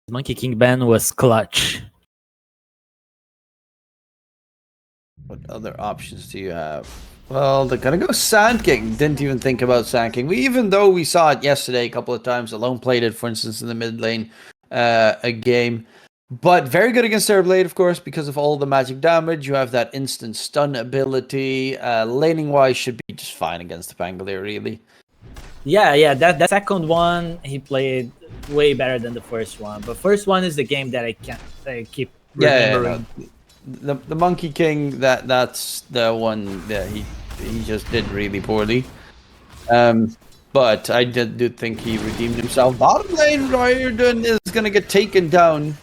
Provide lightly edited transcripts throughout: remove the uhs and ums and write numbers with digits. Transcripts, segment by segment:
Monkey King ban was clutch. What other options do you have? Well, they're gonna go Sand King. Didn't even think about Sand King. Even though we saw it yesterday a couple of times. Alone played it, for instance, in the mid lane a game. But very good against Terrorblade, of course, because of all the magic damage. You have that instant stun ability. Laning-wise should be just fine against the Pangolier, really. Yeah, that second one he played way better than the first one. But first one is the game that I keep remembering. No. The Monkey King, that's the one that he just did really poorly. But I do think he redeemed himself. Bottom lane, Riordan is gonna get taken down.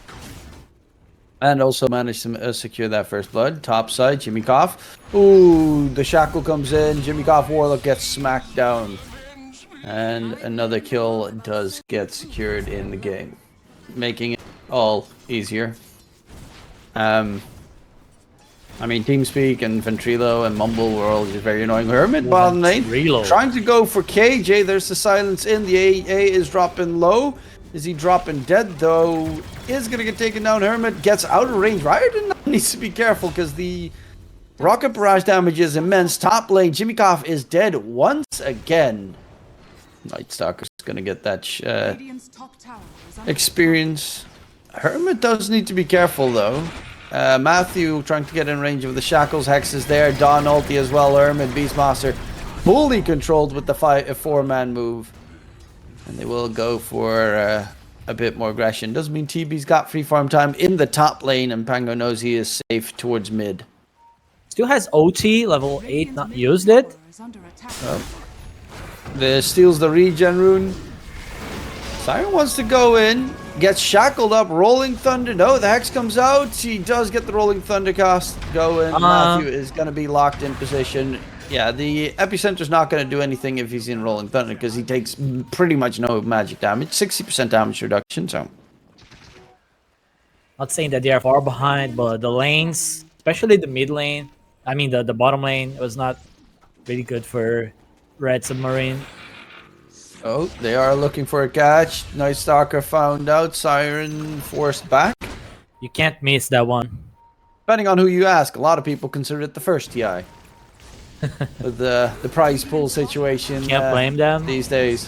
And also managed to secure that first blood. Top side, Jimmy Koff. Ooh, the shackle comes in. Jimmy Koff Warlock gets smacked down. And another kill does get secured in the game. Making it all easier. I mean, TeamSpeak and Ventrilo and Mumble were all just very annoying. Hermit bottom lane. Trying to go for KJ. There's the silence in. The AA is dropping low. Is he dropping dead, though? Is going to get taken down. Hermit gets out of range. Riordan needs to be careful because the rocket barrage damage is immense. Top lane, Jimmy Koff is dead once again. Night Stalker's going to get that experience. Hermit does need to be careful, though. Matthew trying to get in range of the shackles. Hex is there. Dawn ulti as well. Hermit, Beastmaster fully controlled with the 4-man move. And they will go for a bit more aggression. Doesn't mean TB's got free farm time in the top lane, and Pango knows he is safe towards mid. Still has OT, level 8, not used it. Steals the regen rune. Siren wants to go in. Gets shackled up. Rolling Thunder. No, the Hex comes out. He does get the Rolling Thunder cast going. Matthew is going to be locked in position. Yeah, the Epicenter's not going to do anything if he's in Rolling Thunder because he takes pretty much no magic damage. 60% damage reduction, so. Not saying that they are far behind, but the lanes, especially the mid lane, I mean the bottom lane, was not really good for Red Submarine. Oh, they are looking for a catch. Night Stalker found out. Siren forced back. You can't miss that one. Depending on who you ask, a lot of people consider it the first TI. With the prize pool situation. Can't blame them these days.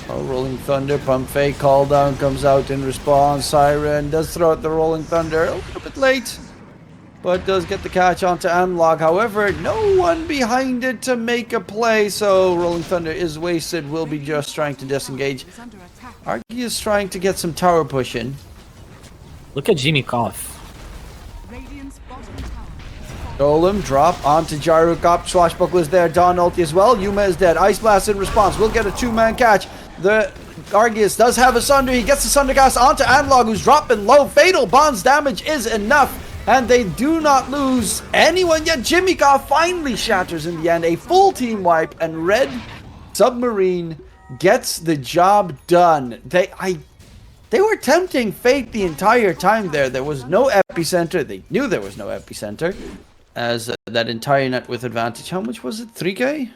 Oh, Rolling Thunder, pump fake, call down comes out in response. Siren does throw out the Rolling Thunder a little bit late, but does get the catch onto Analog. However, no one behind it to make a play, so Rolling Thunder is wasted. Will be just trying to disengage. Argy is trying to get some tower push in. Look at Jimmy Koff. Golem drop onto Gyrocop. Swashbuckle is there. Dawn ulti as well. Yuma is dead. Ice Blast in response. We'll get a 2-man catch. The Argius does have a Sunder. He gets the Sundercast onto Analog, who's dropping low. Fatal Bonds damage is enough. And they do not lose anyone yet. Jimmy Koff finally shatters in the end. A full team wipe. And Red Submarine gets the job done. They were tempting fate the entire time there. There was no epicenter. They knew there was no epicenter. As that entire net with advantage. How much was it? 3k?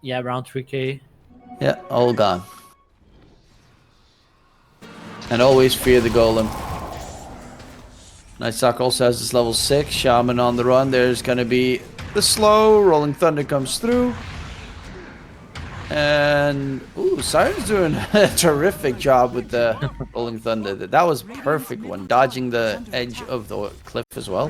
Yeah, around 3k. Yeah, all gone. And always fear the Golem. Nightsock also has this level 6. Shaman on the run. There's going to be the slow. Rolling Thunder comes through. And, ooh, Siren's doing a terrific job with the Rolling Thunder. That was perfect one. Dodging the edge of the cliff as well.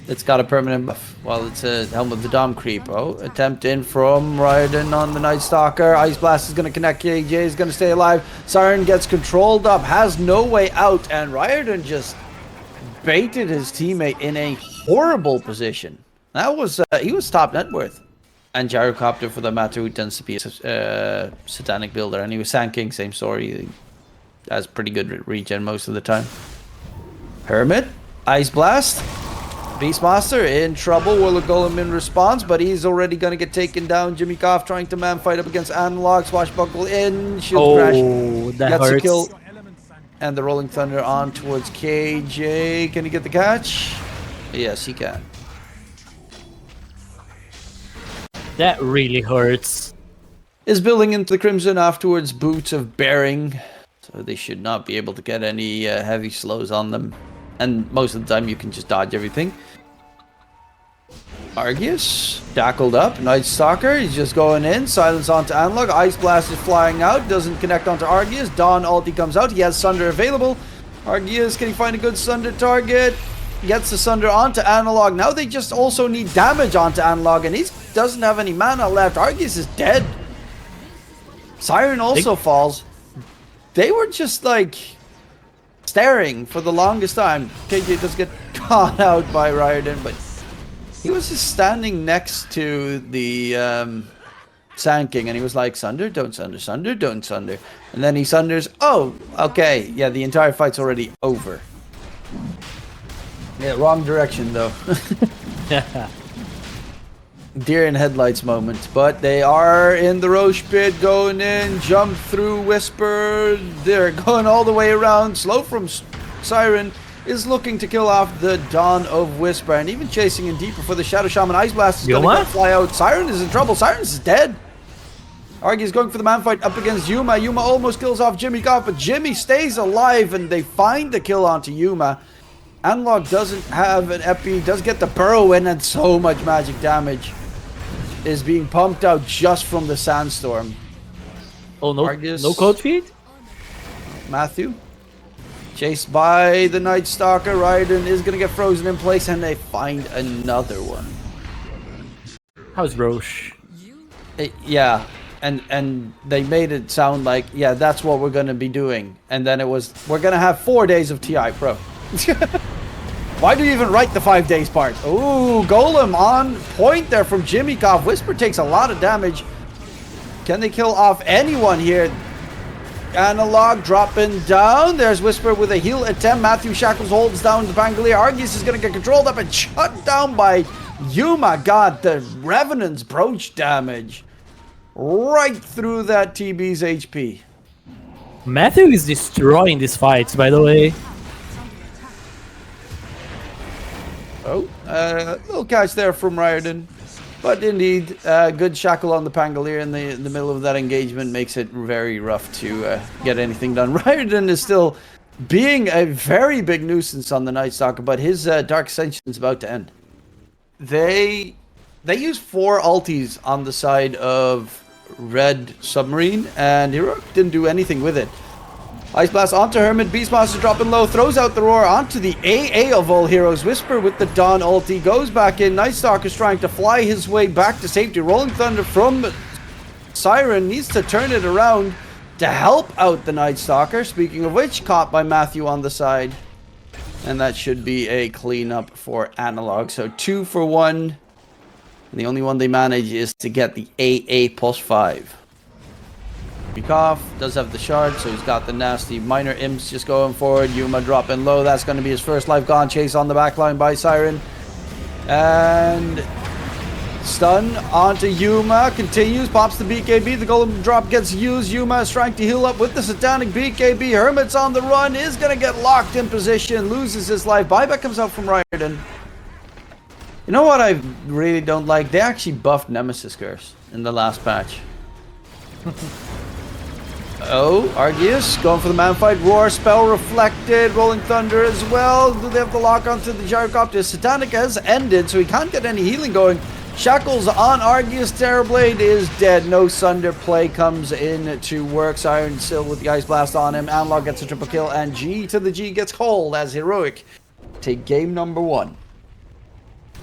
It's got a permanent buff while it's a Helm of the Dom creep. Oh, attempt in from Riordan on the Night Stalker. Ice Blast is going to connect. KJ is going to stay alive. Siren gets controlled up, has no way out, and Riordan just baited his teammate in a horrible position. That was, he was top net worth. And Gyrocopter, for the matter, who tends to be a satanic builder. And he was Sand King, same story. He has pretty good regen most of the time. Hermit, Ice Blast. Beastmaster in trouble. Warlock Golem in response, but he's already going to get taken down. Jimmy Koff trying to man fight up against Analog. Swashbuckle in. Shield crash. That gets hurts. a kill. And the Rolling Thunder on towards KJ. Can he get the catch? Yes, he can. That really hurts. Is building into the Crimson afterwards. Boots of Bearing. So they should not be able to get any heavy slows on them. And most of the time you can just dodge everything. Argus, tackled up. Night Stalker, he's just going in. Silence onto Analog. Ice Blast is flying out. Doesn't connect onto Argus. Dawn ulti comes out. He has Sunder available. Argus, can he find a good Sunder target? Gets the Sunder onto Analog. Now they just also need damage onto Analog. And he doesn't have any mana left. Argus is dead. Siren also falls. They were just like staring for the longest time. KJ does get caught out by Riordan, but he was just standing next to the Sand King, and he was like, Sunder, don't Sunder, Sunder, don't Sunder. And then he Sunders. Oh, okay. Yeah, the entire fight's already over. Yeah, wrong direction, though. Deer in headlights moment. But they are in the Roche pit, going in, jump through Whisper. They're going all the way around. Slow from Siren is looking to kill off the Dawn of Whisper, and even chasing in deeper for the Shadow Shaman. Ice Blast is going to fly out. Siren is in trouble. Siren is dead. Argy is going for the man fight up against Yuma. Yuma almost kills off Jimmy Goff, but Jimmy stays alive, and they find the kill onto Yuma. Analog doesn't have an epi, does get the burrow in, and so much magic damage is being pumped out just from the sandstorm. Oh, no, Argus, no code feed? Matthew chased by the Night Stalker. Raiden is going to get frozen in place, and they find another one. How's Roche? Yeah, and they made it sound like, yeah, that's what we're going to be doing. And then it was, we're going to have 4 days of TI Pro. Why do you even write the 5 days part? Ooh, Golem on point there from Jimmy Goff. Whisper takes a lot of damage. Can they kill off anyone here? Analog dropping down. There's Whisper with a heal attempt. Matthew Shackles holds down the Pangolier. Argus is going to get controlled up and shut down by Yuma. God, the Revenant's brooch damage right through that TB's HP. Matthew is destroying these fights, by the way. Oh, little catch there from Riordan. But indeed, good shackle on the Pangolier in the middle of that engagement makes it very rough to get anything done. Riordan is still being a very big nuisance on the Night Stalker, but his Dark Ascension is about to end. They use 4 ultis on the side of Red Submarine, and Heroic didn't do anything with it. Ice Blast onto Hermit, Beastmaster dropping low, throws out the Roar onto the AA of all heroes. Whisper with the Dawn ulti, goes back in. Night Stalker's trying to fly his way back to safety. Rolling Thunder from Siren needs to turn it around to help out the Night Stalker. Speaking of which, caught by Matthew on the side. And that should be a cleanup for Analog. So 2 for 1. And the only one they manage is to get the AA +5. Cough does have the shard, so he's got the nasty minor imps just going forward. Yuma dropping low. That's going to be his first life gone. Chase on the backline by Siren. And stun onto Yuma. Continues. Pops the BKB. The golem drop gets used. Yuma is trying to heal up with the satanic BKB. Hermit's on the run. Is going to get locked in position. Loses his life. Buyback comes out from Riordan. You know what I really don't like? They actually buffed Nemesis Curse in the last patch. Oh, Argus going for the man fight. Roar, spell reflected. Rolling Thunder as well. Do they have the lock onto the Gyrocopter? Satanic has ended, so he can't get any healing going. Shackles on Argus. Terrorblade is dead. No Sunder play comes in to work. Siren still with the Ice Blast on him. Analog gets a triple kill, and G to the G gets called as Heroic take game number 1.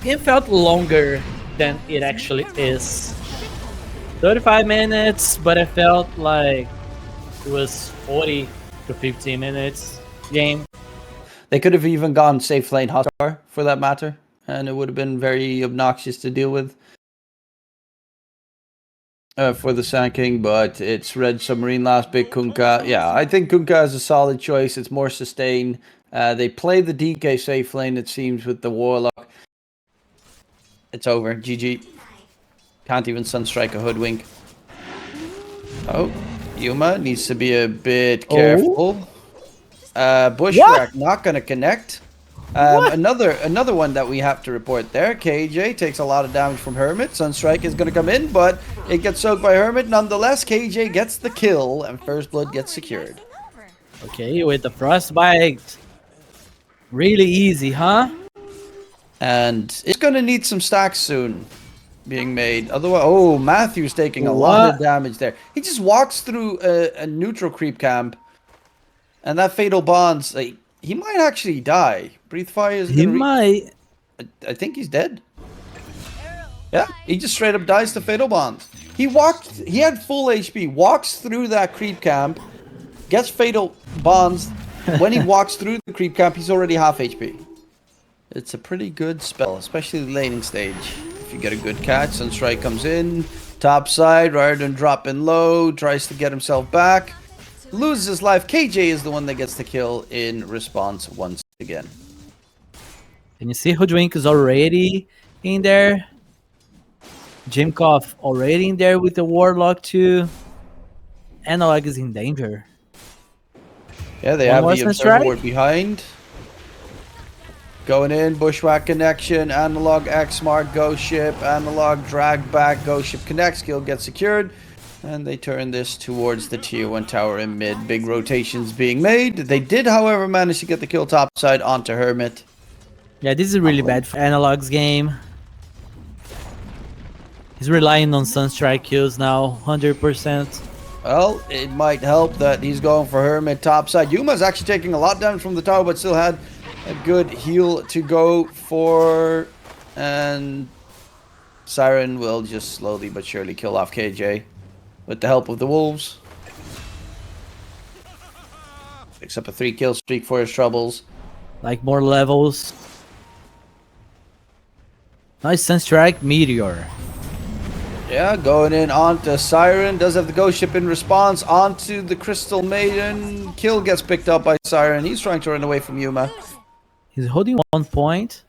It felt longer than it actually is. 35 minutes, but I felt like it was 40 to 15 minutes game. They could have even gone safe lane Hotstar for that matter, and it would have been very obnoxious to deal with for the Sand King, but it's Red Submarine last big Kunkka. Yeah, I think Kunkka is a solid choice. It's more sustained. They play the DK safe lane, it seems, with the Warlock. It's over. GG. Can't even Sunstrike a Hoodwink. Oh. Yuma needs to be a bit careful. Bushwhack not going to connect. Another one that we have to report there. KJ takes a lot of damage from Hermit. Sunstrike is going to come in, but it gets soaked by Hermit. Nonetheless, KJ gets the kill, and First Blood gets secured. Okay, with the frostbite. Really easy, huh? And it's gonna need some stacks soon being made. Otherwise, oh, Matthew's taking a lot of What? damage there. He just walks through a neutral creep camp, and that fatal bonds. Like, he might actually die. Breathe fire is He gonna. might. I think he's dead. Yeah, he just straight up dies to fatal bonds. He walked. He had full HP. Walks through that creep camp, gets fatal bonds. When he walks through the creep camp, he's already half HP. It's a pretty good spell, especially the laning stage. If you get a good catch, Sunstrike comes in, top side, rather than dropping low, tries to get himself back, loses his life. KJ is the one that gets the kill in response once again. Can you see Hoodwink is already in there? Jimkov already in there with the Warlock too. Analog is in danger. Yeah, they One have more the Sun observer Strike? ward behind. Going in, bushwhack connection, analog X mark, ghost ship, analog drag back, ghost ship connects, kill gets secured. And they turn this towards the tier 1 tower in mid. Big rotations being made. They did, however, manage to get the kill topside onto Hermit. Yeah, this is really bad for Analog's game. He's relying on Sunstrike kills now, 100%. Well, it might help that he's going for Hermit topside. Yuma's actually taking a lot down from the tower, but still had a good heal to go for. And Siren will just slowly but surely kill off KJ with the help of the wolves. Picks up a 3-kill streak for his troubles. Like more levels. Nice Sunstrike Meteor. Yeah, going in onto Siren. Does have the ghost ship in response onto the Crystal Maiden. Kill gets picked up by Siren. He's trying to run away from Yuma. He's holding 1 point.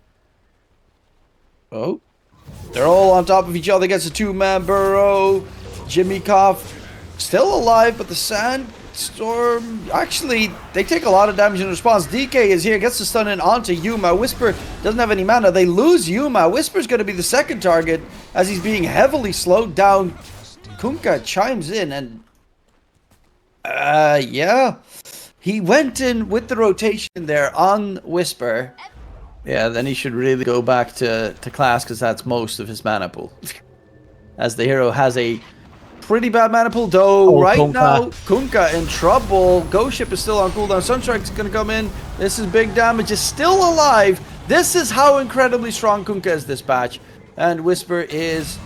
Oh. They're all on top of each other. Gets a 2-man burrow. Jimmy Koff still alive, but the Sandstorm... Actually, they take a lot of damage in response. DK is here. Gets the stun in onto Yuma. Whisper doesn't have any mana. They lose Yuma. Whisper's going to be the second target as he's being heavily slowed down. Kunkka chimes in and... yeah. He went in with the rotation there on Whisper. Yeah, then he should really go back to class because that's most of his mana pool. As the hero has a pretty bad mana pool, though right Kunkka. now, Kunkka in trouble. Ghost Ship is still on cooldown. Sunstrike's going to come in. This is big damage. Is still alive. This is how incredibly strong Kunkka is this patch. And Whisper is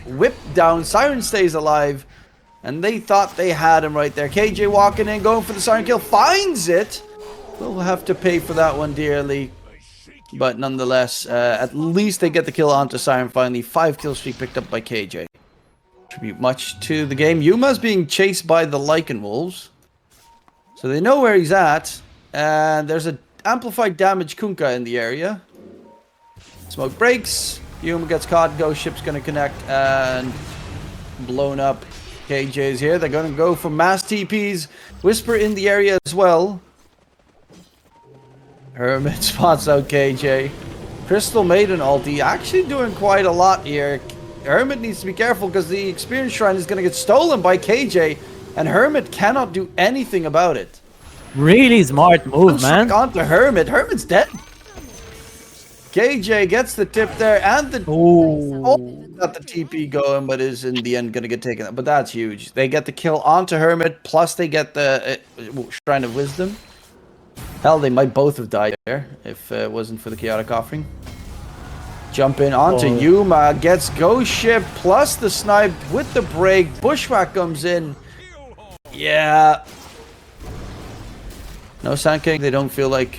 whipped down. Siren stays alive. And they thought they had him right there. KJ walking in, going for the Siren kill. Finds it. We'll have to pay for that one dearly. But nonetheless, at least they get the kill onto Siren finally. 5-kill streak picked up by KJ. Contribute much to the game. Yuma's being chased by the Lycan Wolves. So they know where he's at. And there's an amplified damage Kunkka in the area. Smoke breaks. Yuma gets caught. Ghost Ship's going to connect and blown up. KJ's here. They're going to go for mass TPs. Whisper in the area as well. Hermit spots out KJ. Crystal Maiden ulti actually doing quite a lot here. Hermit needs to be careful because the Experience Shrine is going to get stolen by KJ. And Hermit cannot do anything about it. Really smart move, man. Onto Hermit. Hermit's dead. KJ gets the tip there and the... Oh. Got the TP going, but is in the end going to get taken out. But that's huge. They get the kill onto Hermit, plus they get the Shrine of Wisdom. Hell, they might both have died there if it wasn't for the Chaotic Offering. Jump in onto Yuma, gets Ghost Ship, plus the snipe with the break. Bushwhack comes in. Yeah. No Sand King. They don't feel like...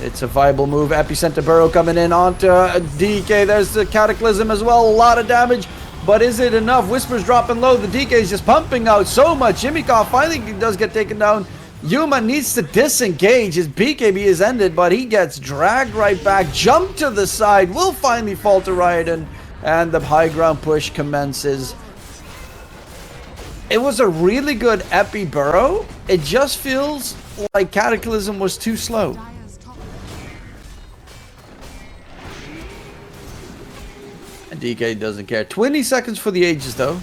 it's a viable move. Epicenter Burrow coming in onto DK. There's the Cataclysm as well. A lot of damage. But is it enough? Whisper's dropping low. The DK is just pumping out so much. Jimmykov finally does get taken down. Yuma needs to disengage. His BKB is ended, but he gets dragged right back. Jump to the side. Will finally fall to Raiden. And the high ground push commences. It was a really good Epi Burrow. It just feels like Cataclysm was too slow. And DK doesn't care. 20 seconds for the ages, though.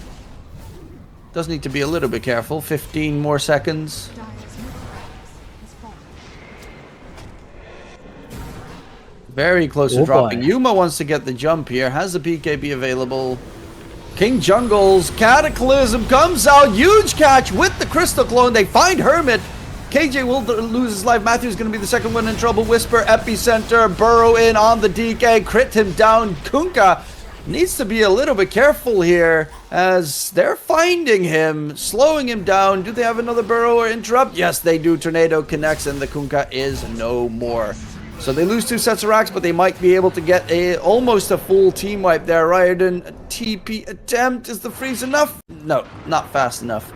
Does need to be a little bit careful. 15 more seconds. Very close to Oh, dropping. boy. Yuma wants to get the jump here. Has the BKB available. King Jungle's Cataclysm comes out. Huge catch with the Crystal Clone. They find Hermit. KJ will lose his life. Matthew's going to be the second one in trouble. Whisper, Epicenter, burrow in on the DK. Crit him down. Kunkka needs to be a little bit careful here as they're finding him, slowing him down. Do they have another burrow or interrupt? Yes, they do. Tornado connects and the Kunkka is no more. So they lose 2 sets of racks, but they might be able to get almost a full team wipe there. Riordan, a TP attempt. Is the freeze enough? No, not fast enough.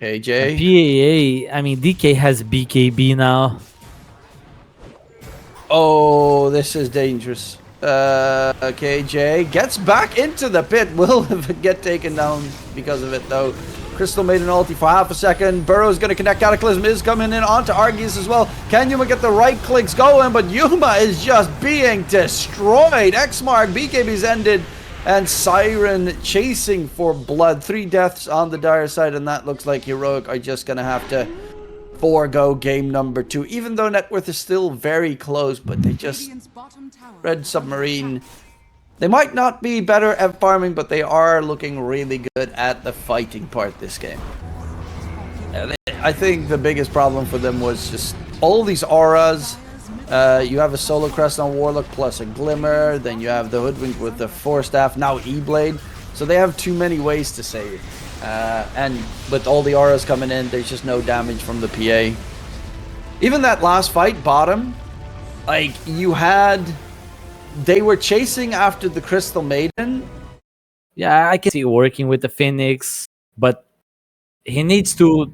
KJ. PAA, I mean, DK has BKB now. Oh, this is dangerous. KJ gets back into the pit. Will get taken down because of it, though. Crystal made an ulti for half a second. Burrow's going to connect. Cataclysm is coming in onto Argies as well. Can Yuma get the right clicks going? But Yuma is just being destroyed. X-Mark, BKB's ended. And Siren chasing for blood. 3 deaths on the dire side. And that looks like Heroic are just going to have to forego game number 2. Even though net worth is still very close. But they just... Red Submarine... They might not be better at farming, but they are looking really good at the fighting part this game. I think the biggest problem for them was just all these auras. You have a Solo Crest on Warlock plus a Glimmer. Then you have the Hoodwink with the 4-staff, now E-Blade. So they have too many ways to save. And with all the auras coming in, there's just no damage from the PA. Even that last fight, bottom, like you had... They were chasing after the Crystal Maiden. Yeah, I can see working with the Phoenix, but he needs to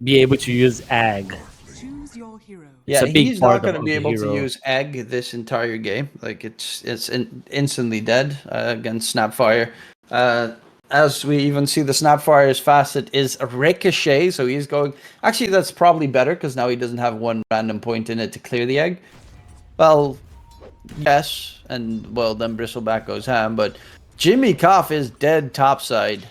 be able to use Ag. Yeah, a big he's part not going to of be the able to hero. use Egg this entire game. Like it's instantly dead against Snapfire. As we even see, the Snapfire's facet is a ricochet, so he's going. Actually, that's probably better because now he doesn't have one random point in it to clear the egg. Well. Yes, and well, then Bristleback goes ham, but Jimmy Koff is dead topside.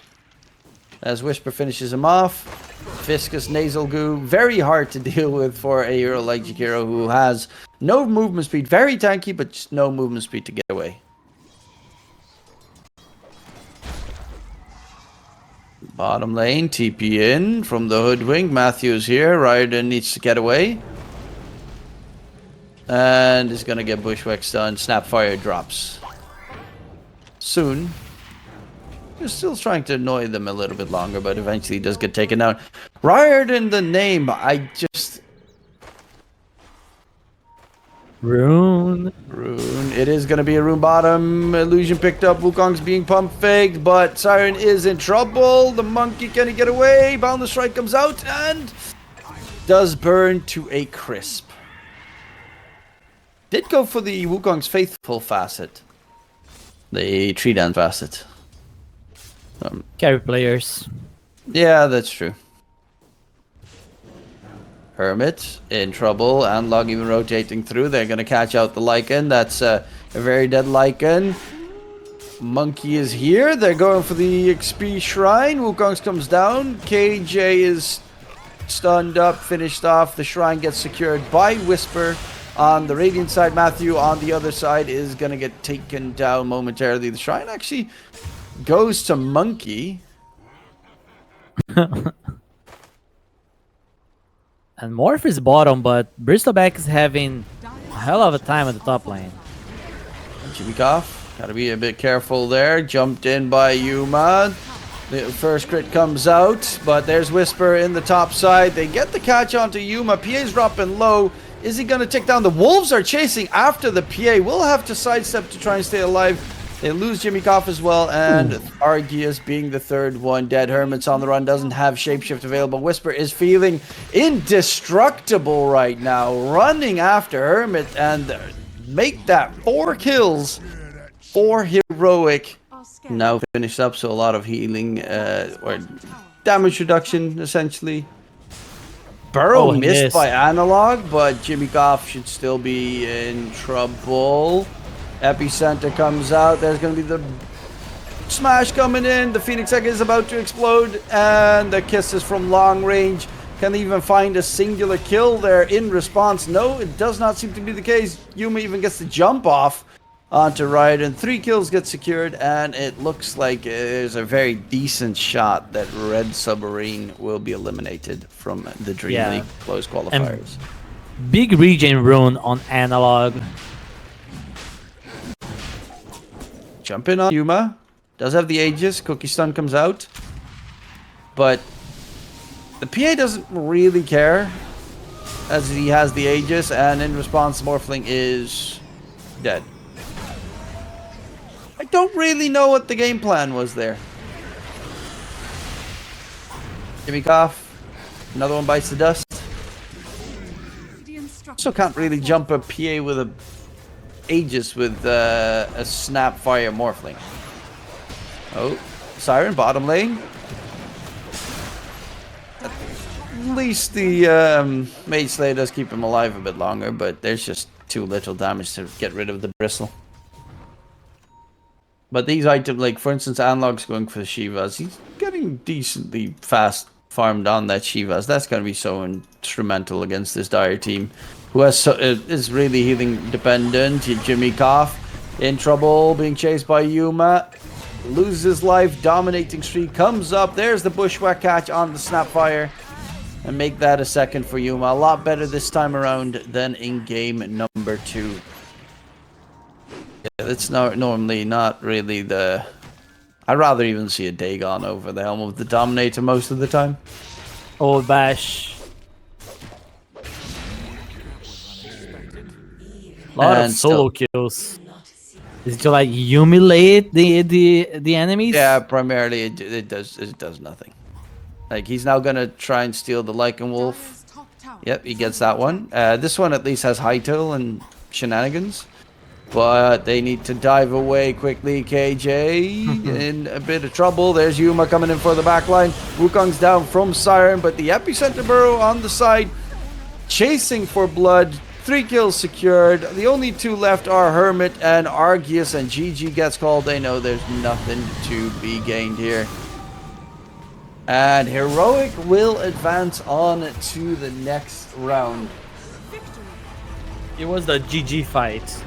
As Whisper finishes him off, Viscous Nasal Goo, very hard to deal with for a hero like Jakiro who has no movement speed, very tanky, but just no movement speed to get away. Bottom lane, TP in from the Hoodwink, Matthews here, Riordan needs to get away. And is going to get Bushwhack done. Snapfire drops. Soon. He's still trying to annoy them a little bit longer, but eventually does get taken down. Riordan, the name, I just... Rune. It is going to be a Rune bottom. Illusion picked up. Wukong's being pump faked, but Siren is in trouble. The monkey, can he get away? Boundless Strike comes out and does burn to a crisp. Did go for the Wukong's Faithful facet. The Tree Dance facet. Carry players. Yeah, that's true. Hermit in trouble. Analog even rotating through. They're going to catch out the Lycan. That's a very dead Lycan. Monkey is here. They're going for the XP Shrine. Wukong's comes down. KJ is stunned up, finished off. The Shrine gets secured by Whisper. On the Radiant side, Matthew on the other side is going to get taken down momentarily. The Shrine actually goes to Monkey. And Morph is bottom, but Bristleback is having a hell of a time at the top lane. Jimmy Koff, gotta be a bit careful there. Jumped in by Yuma. The first crit comes out, but there's Whisper in the top side. They get the catch onto Yuma. PA's dropping low. Is he going to take down? The Wolves are chasing after the PA. Will have to sidestep to try and stay alive. They lose Jimmy Koff as well. And Argius being the third one dead. Hermit's on the run. Doesn't have Shapeshift available. Whisper is feeling indestructible right now. Running after Hermit and make that 4 kills. 4 heroic. Now finished up. So a lot of healing or damage reduction essentially. Burrow missed by Analog, but Jimmy Koff should still be in trouble. Epicenter comes out. There's going to be the smash coming in. The Phoenix Egg is about to explode. And the kisses from long range can even find a singular kill there in response. No, it does not seem to be the case. Yuma even gets the jump off onto Riot, and 3 kills get secured, and it looks like there's a very decent shot that Red Submarine will be eliminated from the DreamLeague close qualifiers. Big regen rune on Analog. Jump in on Yuma. Does have the Aegis. Cookie Stun comes out. But the PA doesn't really care, as he has the Aegis, and in response, Morphling is dead. I don't really know what the game plan was there. Jimmy Cough. Another one bites the dust. Also can't really jump a PA with a Aegis with a Snapfire Morphling. Oh, Siren bottom lane. At least the Mage Slayer does keep him alive a bit longer, but there's just too little damage to get rid of the bristle. But these items, like for instance, Analog's going for the Shivas. He's getting decently fast farmed on that Shivas. That's going to be so instrumental against this Dire team, who has is really healing dependent. Jimmy Cough in trouble, being chased by Yuma. Loses his life, dominating streak comes up. There's the Bushwhack catch on the Snapfire. And make that a second for Yuma. A lot better this time around than in game number 2. Yeah, it's not normally not really the... I'd rather even see a Dagon over the helm of the Dominator most of the time. Old Bash. A lot of solo kills. Is it to like humiliate the enemies? Yeah, primarily it does nothing. Like he's now gonna try and steal the Lycan Wolf. Yep, he gets that one. This one at least has Hytale and shenanigans. But they need to dive away quickly. KJ in a bit of trouble. There's Yuma coming in for the backline. Wukong's down from Siren, but the epicenter burrow on the side, chasing for blood. 3 kills secured. The only 2 left are Hermit and Argius, and GG gets called. They know there's nothing to be gained here. And Heroic will advance on to the next round. It was the GG fight.